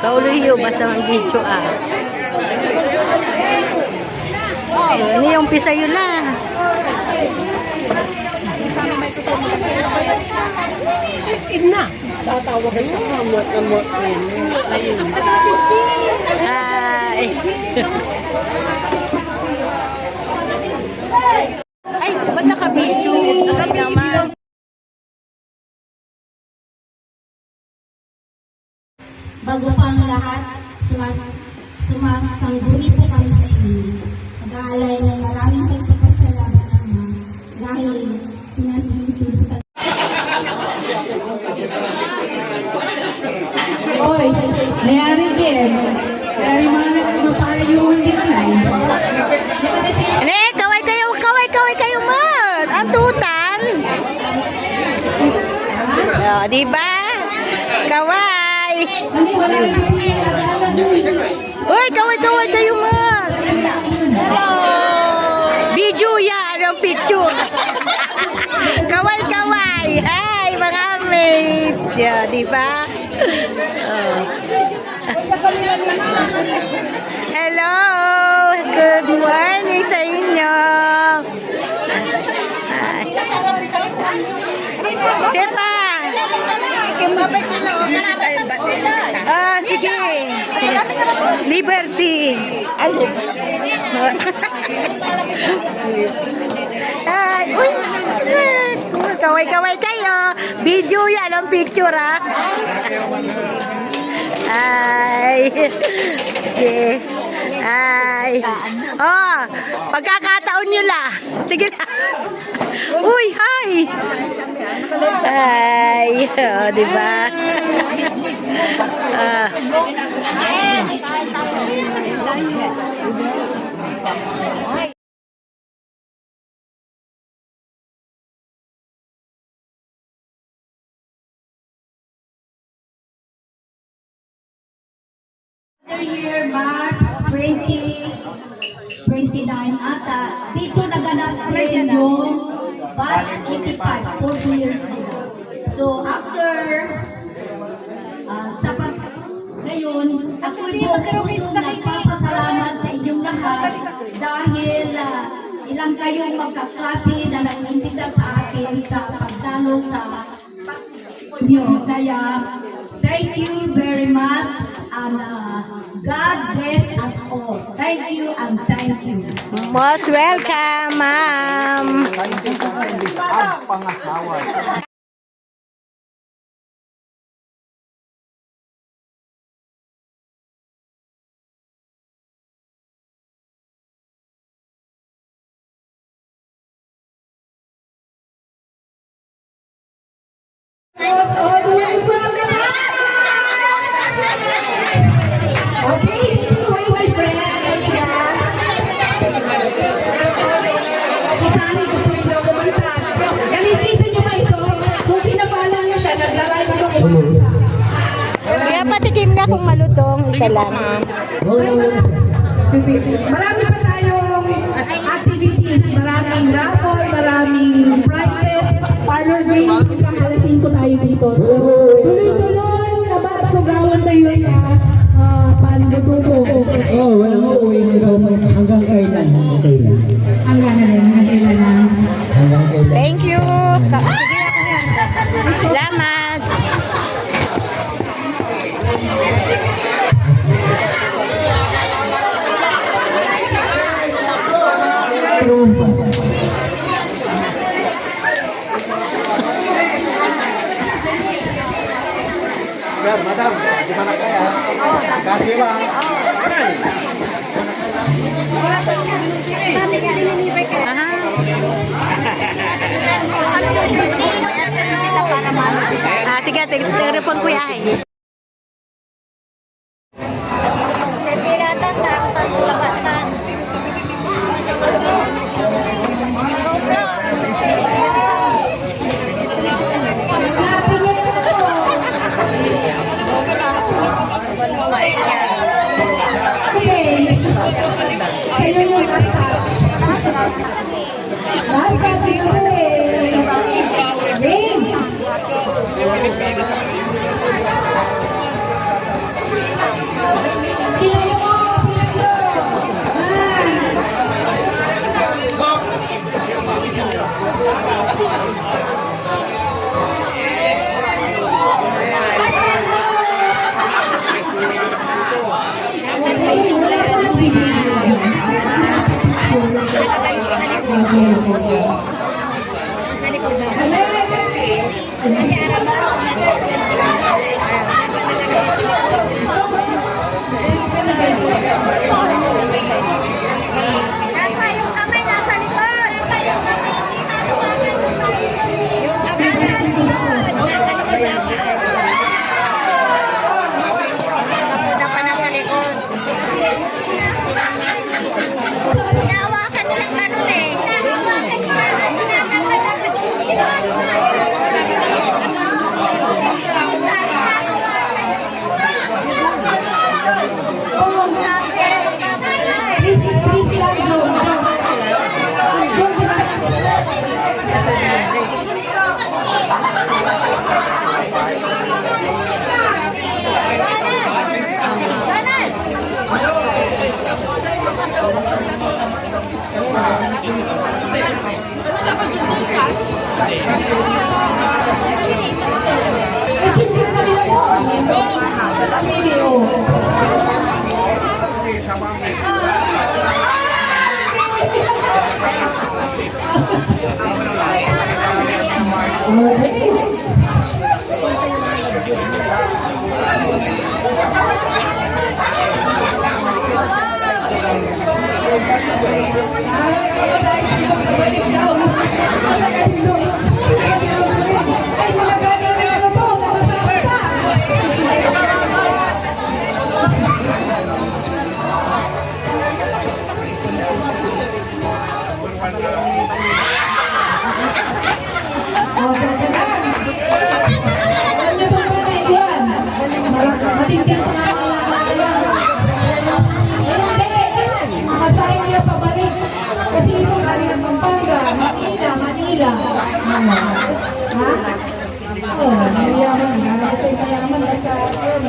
Kauliyo basta ang video Ini yung pisa yun na. Na. Tatawagan ko kamot. Ay. Ay, ba't naka-video? Naman. Bago pa ang lahat, sumasangguni po kami sa inyo. Nag-aalay ng maraming pagpapasalamat naman dahil pinag-iintubutan. Oy, mayari din. Dari mana pinapayuhan din lang. Kaway kayo man. Ang tutan. Di ba? Kaway. Hindi, wala rin Uy, kaway kayo man. Video yan, ang picture. Kaway. Hi, mga mates. Di ba? Hello. Good morning sa inyo. Sepa. Sige. Liberty. Uy. Kaway kayo. Video yan ang picture Ay. Okay. Ay. Pagkakataon nyo lang. Sige lang. Uy, hi. Ay. Diba? Year March 2029 ata dito naganap yung batch 85 4 years ago. So after sa ngayon ako'y puso nagpapasalamat sa inyong lahat dahil ilang kayong magkaklase na nag-imbita sa akin sa pagdalo sa nyo. Kaya thank you very much and God bless us all. Thank you and thank you. Most welcome, ma'am. Ang pangasawa. Kaya patikim na kung malutong. Isa lang. Marami pa tayong activities, maraming raffle, maraming prizes, parlor games, kakalasin ko tayo dito. Tuloy-tuloy, sugawan tayo na panluto. Wala mo uwi na hanggang kailan? Hanggang kailan na. Thank you. Salamat. Sir, madam, di ba na kaya? Kasi ba? Aha. Sige, telepon ko yahe. Okay. Sa'yo yung last touch. Last touch is game. Pinayo mo! Matinding pangangalaman na yan. Hindi, masahin niya pabalik. Kasi ito galing ng Pampanga, Manila. Ha? Oo, mayaman. Ito yung mayaman. Basta yun.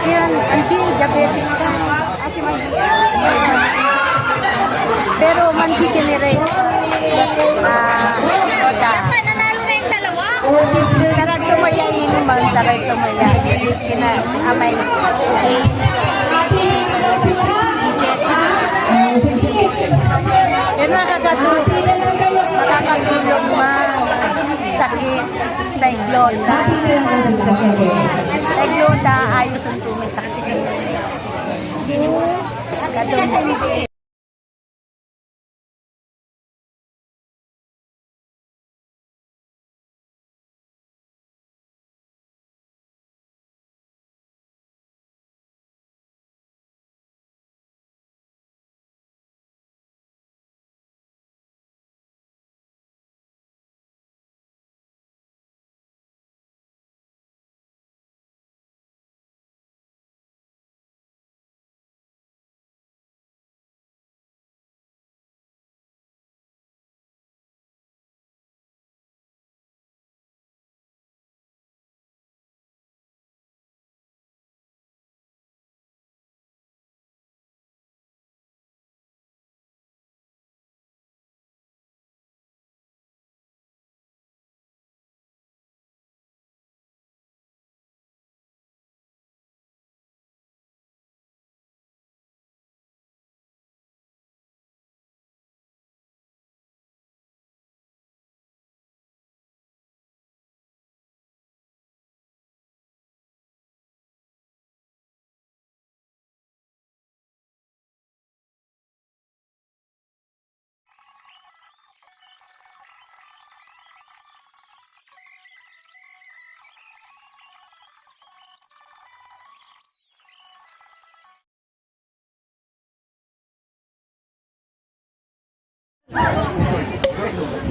Yan, anti-diabetic ka. Pero man-degenerate. Nanalo na yung dalawa. Karang tumaya inuman, karang tumaya. Kina-amay. Yan makakatulog sakit sa iglota. Sa iglota, ayos ang tumisakit. Katulog.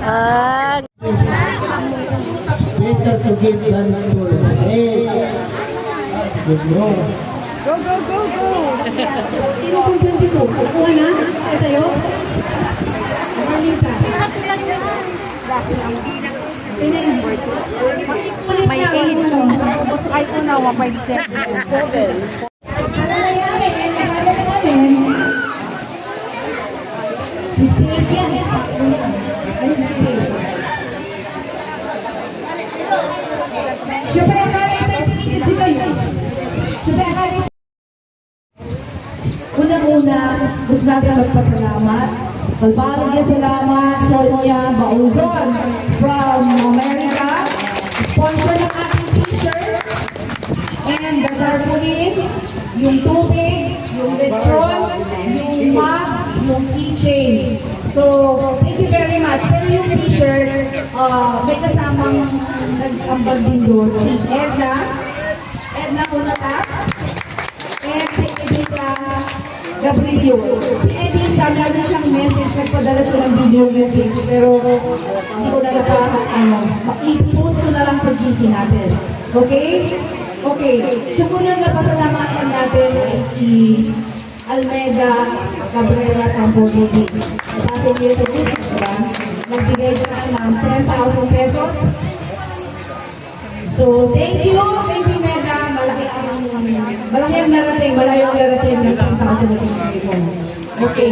Ah, Better to give than to receive. Good bro. Sino kung 22? Nakuha na? Ay, sa'yo? Marlita. may age. Ay, una, 157. Alala namin, alala namin. 68 yan. Ay, 68. Siyempre, akala si kayo. Siyempre, akala Una-una, gusto natin magpasalamat. Malbalag salamat, Sonia Bauzon from America. Sponsor ng ating t-shirt. And the tarpaulin, yung tubig, yung lechon, yung mug, yung keychain. So, thank you very much. Pero yung t-shirt, may kasamang nag-ambag din doon. Si Edna Unatas, and si Edita Gabriel. Si Edita, meron siyang message, nagpadala siya ng video message, pero hindi ko na i-post ko na lang sa GC natin. Okay? Okay. So, kung yung napasalamatan natin ay si Almeda Cabrera Campolini. Kasi niya sa group, diba? Nagbigay siya ng 10,000 pesos. So, thank you, Mega. Malaki ang narating, malayo ang narating ng 10,000 na pinagay mo. Okay.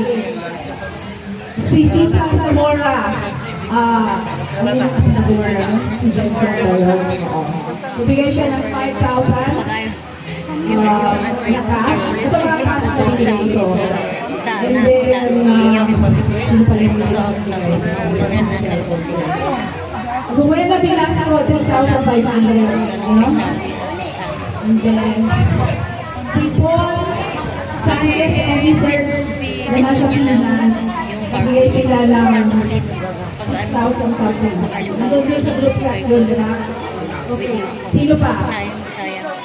Si Susan Zamora, bigay siya ng 5,000 na cash. Ito mga cash sa binigay ito. And then, sino pa rin Gumaya na bilang ako, 3,500. And then, si Paul Sanchez and si Serge na nasa Pinas, bigay sila ng 6,000 something. Nandun din sa group chat yun, di ba? Okay. Sino pa?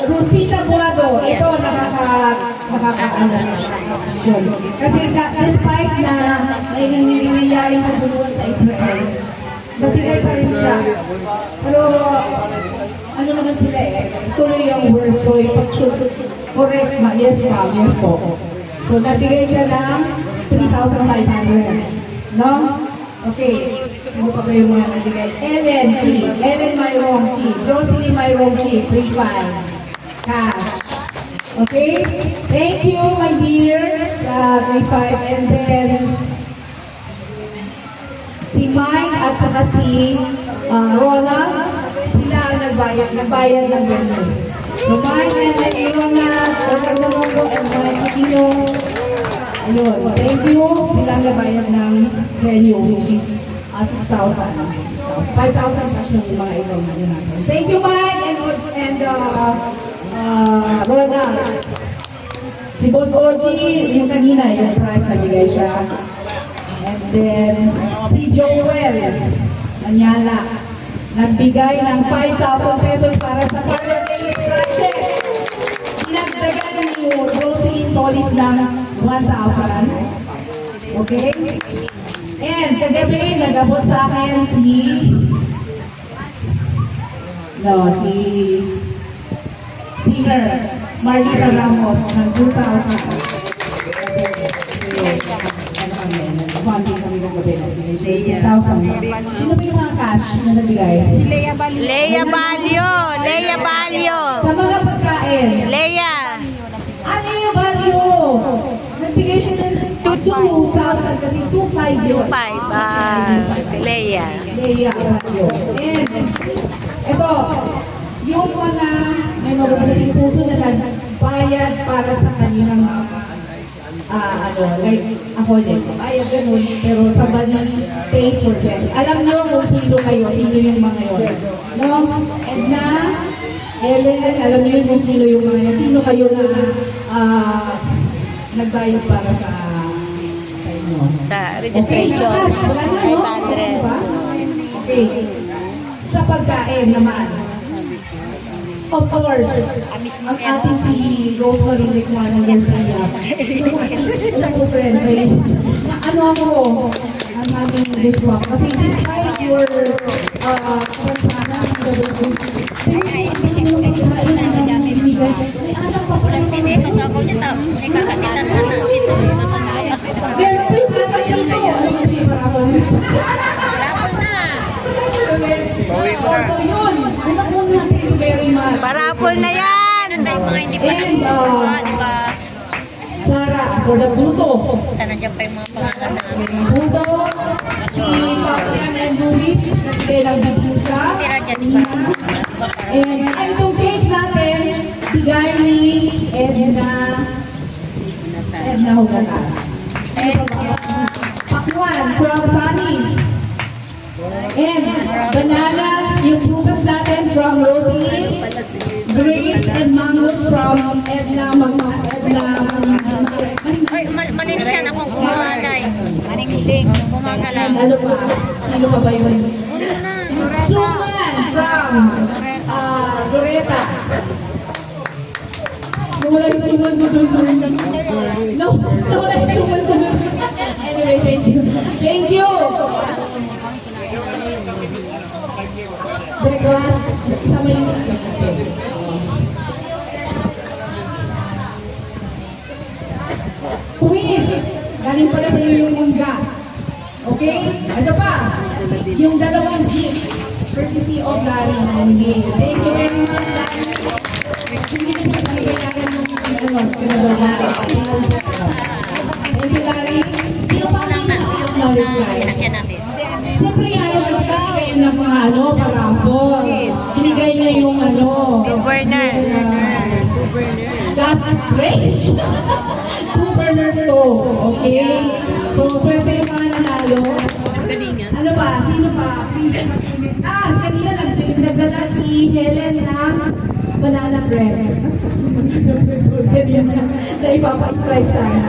Rosita Buado. Ito, nakaka-ano. Kasi despite na may nangyayaring pagbunuan sa Israel, nabigay pa rin siya. Pero, ano naman sila tuloy yung word choice. Correct, yes ma'am, yes po. So, nabigay siya ng 3,500. No? Okay. Sino pa ba yung mga nabigay? Ellen Mayroong Chi. Jocelyn Mayroong Chi. 3,500. Cash. Okay? Thank you, my dear, sa 3,500. And then, si Mike at saka si Ronald, sila ang nagbayad ng venue. So Mike and then Ronald, and Mike Aquino, ayun, thank you, sila ang nagbayad ng venue, which is 6,000. 5,000 cash ng mga ito. Thank you, Mike and Ronald. Si Boss Oji, yung kanina, yung prize na bigay siya. And then, si Joel Anyala, nagbigay ng 5,000 pesos para sa Father Day prizes. Pinagdagan ni Rosie Solis ng 1,000. Okay? And kagabi, nag-abot sa akin si singer Marlita Ramos ng 2,000. Bonding kami ng gabi. 8,000. Sino ba yung mga cash na nabigay? Si Lea Balio. Sa mga pagkain. Lea. Lea Balio. Nagbigay siya ng 2,000 kasi 2,500 yun. 2,500. Si Lea. Lea Balio. And ito, yung mga may magagaling puso na nagbayad para sa kanilang like ako din, bayad ganun, pero somebody paid for them. Alam nyo kung sino kayo, sino yung mga yun. No? Edna, Ellen, alam nyo kung sino yung mga yun. Sino kayo na nagbayad para sa inyo. Sa registration. Okay, 500. Okay. Sa pagkain naman. Of course, ang ating si Rosemary Lecman ng Garcia. Alam ko, friend, ano ako, ang aming diswak. Kasi despite our kabansana ng government. Pero hindi mo magkain na namin binigay. May anak pa pala yung mga pero po yung anak dito. Ano gusto yung parabol? So yun. Anak mo na. Thank you very much. Parapol na yan! And Sarah, for the Pluto. Nandiyan pa yung mga pangalan namin. Pluto, si Papian and Luis, nagbigay ng bibingka. And itong cake natin, bigay ni Edna Hugatas. Pakwan from Fanny. And bananas, yung bukas natin from Rosie. Grapes and mangoes from Edna. Ay, manini siya na kung kumakalay. Maningding, kumakalay. And ano pa? Sino pa ba yun? Suman from Loretta. Nawala yung suman mo dun. No, nawala yung suman mo dun. Anyway, thank you. Thank you! Breakfast, sama yung quiz! Galing pala sa iyo yung mangga. Okay? Ano pa? Yung dalawang jeep. Courtesy of Larry Mandy. Thank you very much, Larry. Hindi ko kailangan yung senador natin. Thank you, Larry. Sino pa ang knowledge, Larry? Siyempre, siya kayo ng mga parapol. Binigay niya yung Burner. gas range. 2 burner stove. Okay? So, swerte yung mga nanalo. Ano ba? Sino pa? Please, kanina nagdala si Helen ng banana bread. Kanina na ipapa-slice sana.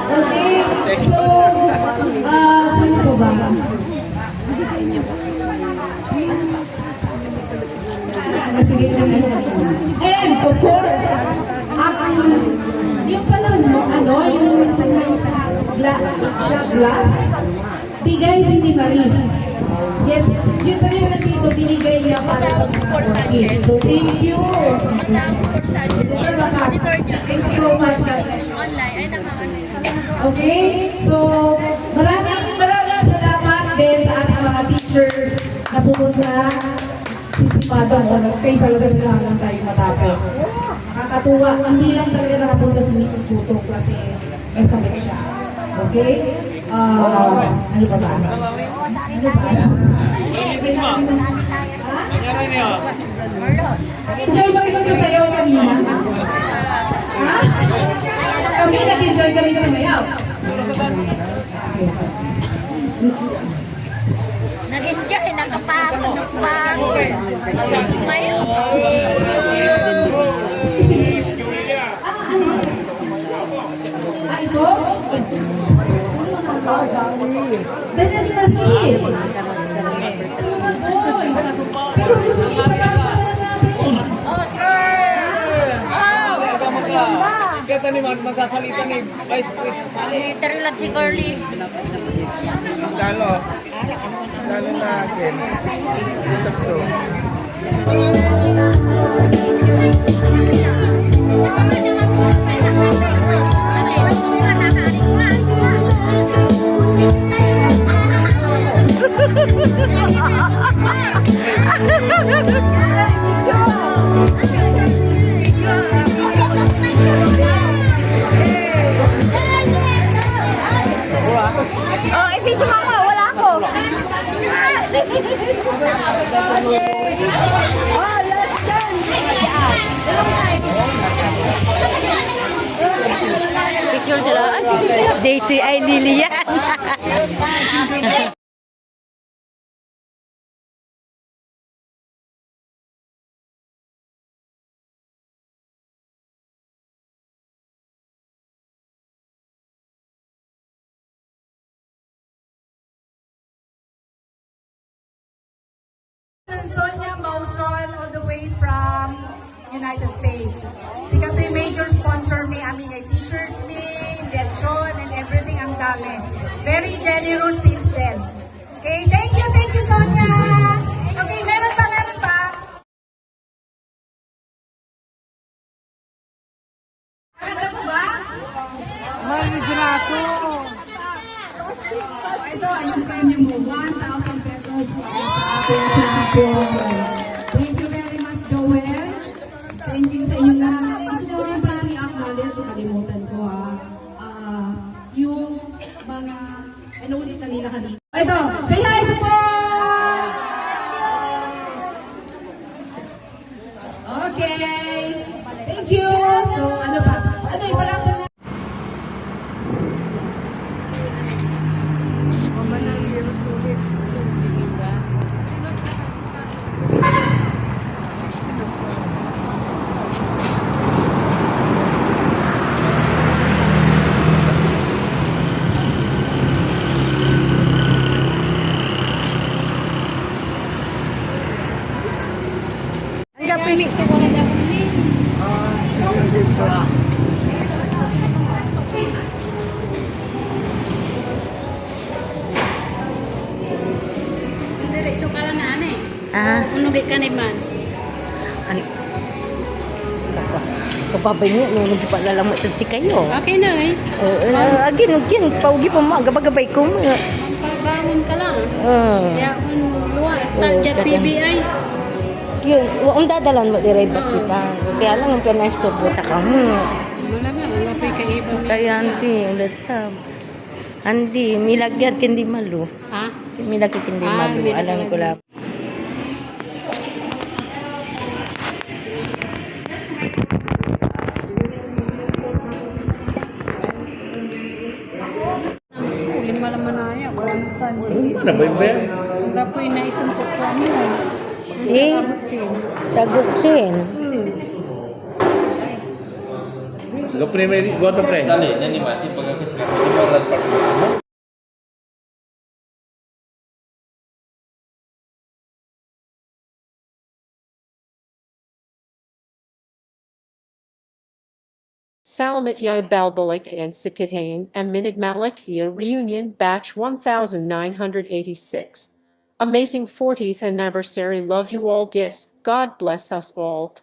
Okay. So, sino po ba? Nagbigay ng and of course, yung pala yung shot glass, bigay din ni Marie. Yes, yun pa rin dito, binigay niya para sa kids. So, thank you. Thank you so much. Okay? So, maraming salamat din sa ating mga teachers na pumunta. Sisimadong o nag-stay talaga sila hanggang tayo matapos. Nakakatuwa, hindi lang talaga nakapunta si Mrs. Puto kasi may sakit siya. Okay? Ano pa ba? Ano pa? Nag-enjoy ba kayo sa sayaw kanina? Ha? Kami nag-enjoy kami sa sayaw. Nag-enjoy, nakapagod, nakapagod. Smile. Ito? Daniel Marie. Pero gusto niyo pa lang pala natin. Kaya ni magsasalita ni Vice President. Terilat si Curly. Lalo na akin. Ito to. Oh, i-video mo ako. Wala ako. Oh, last dance. Picture sila. Daisy ay Lilian. Sonia Mauson all the way from United States. Sika to yung major sponsor may aming ay t-shirts, may lechon, and everything ang dami. Very generous since din. Okay, thank you, Sonia. Okay, meron pa. Ano po ba? Ito, yung premium mo, 1,000 pesos para sa ating champion. Thank you very much, Joel. Thank you sa inyong lahat. Gusto ko rin pala i-acknowledge, kalimutan ko yung mga, ulit kanila kanina. Ito, say hi to po! Okay. Thank you. So, ano pa? Ipalakpan na. Ang gapi. Diretso ka lang na ano eh. Ah, Unugit ka na man. ano? Kapabay niyo, nung paalala mo ito si kayo. Okay na eh. Again, paugi pa mo, gabagabay ko mo. Pagbangon ka lang. Kaya kung luwa, start dyan Oo, PBI. Yun, ang dadalan mo direct hospital. Kaya lang ang pinay-store ta ka mo. Wala nga, wala pa kaiba. Kaya hindi, ulasab. Hindi, milagyan kindi malu. Ha? Milagyan kindi Ah, malu. milagyan Alam ko lang. Lima naman na yan. Ano ba yung ben? Ang dapoy na isang putwa mo. Si? Sa Agustin. Lo primeri, goto pre. Sali, animasi pagkakasya. Salamat Balbalik and Sikitayin and Minid Malakia Reunion Batch 1986. Amazing 40th anniversary. Love you all. Gis. God bless us all.